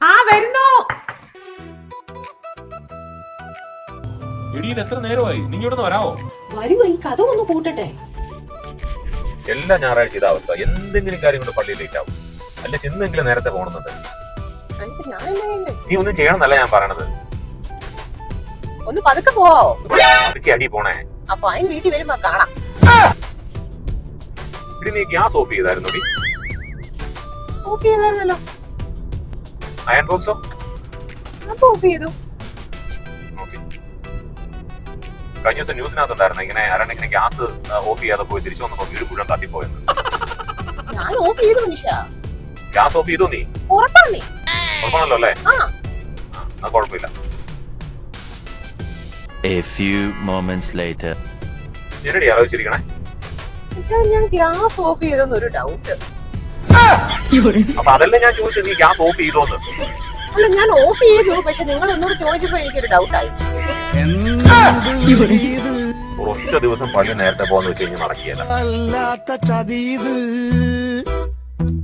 ആ വരുന്നു. എടീന് എത്ര നേരമായി? നീ ഇവിടെ വരാവോ? വരുവോ, ഈ കഥ ഒന്ന് കൂട്ടട്ടെ. എല്ലാ ഞായറാഴ്ച ഇതാ അവസ്ഥ. എന്തെങ്കിലും കാര്യം കൊണ്ട് പള്ളിയിൽ ലേറ്റ് ആവും. അല്ല ചെന്നെങ്കിലും നേരത്തെ പോകണമെന്നുണ്ട്. നീ ഒന്നും ചെയ്യണമെന്നല്ല ഞാൻ പറയണത്. ഒന്ന് പതുക്കെ പോവോ? അതൊക്കെ അടി പോണേ. അപ്പൊ അതിന് വീട്ടിൽ വരുമ്പോ കാണാം. ഇടി നീ ഗ്യാസ് ഓഫ് ചെയ്തായിരുന്നു? ഓഫ് ചെയ്തായിരുന്നല്ലോ. അയൺ ബോക്സോ? അപ്പൊ ഓഫ് ചെയ്തു. കഴിഞ്ഞ ദിവസം ന്യൂസിനകത്തുണ്ടായിരുന്നു ഇങ്ങനെ ആരാണെങ്കിലും ഗ്യാസ് ഓഫ് ചെയ്യാതെ പോയി തിരിച്ചു വന്നപ്പോ വീട് മുഴുവൻ കത്തിപ്പോയെന്ന്. ഞാൻ ഓഫ് ചെയ്തു മനുഷ്യ. ഗ്യാസ് ഓഫ് ചെയ്തോ? നീ ഉറപ്പാണല്ലോ അല്ലേ? അത് കുഴപ്പമില്ല. A few moments later. ഞാനടി ആലോചിച്ചിരിക്കണേ. ഞാൻ ഗ്യാസ് ഓഫ് ചെയ്തെന്നൊരു ഡൗട്ട്. അപ്പൊ അതല്ലേ ഞാൻ ചോദിച്ചത്, നീ ഗ്യാസ് ഓഫ് ചെയ്തോന്ന്. അല്ല ഞാൻ ഓഫ് ചെയ്തു, പക്ഷെ നിങ്ങൾ എന്നോട് ചോദിച്ചപ്പോ എനിക്കൊരു ഡൗട്ടായി. ഒറ്റ ദിവസം പള്ളി നേരത്തെ പോകാന്ന് വെച്ച് കഴിഞ്ഞാൽ നടക്കിയല്ല.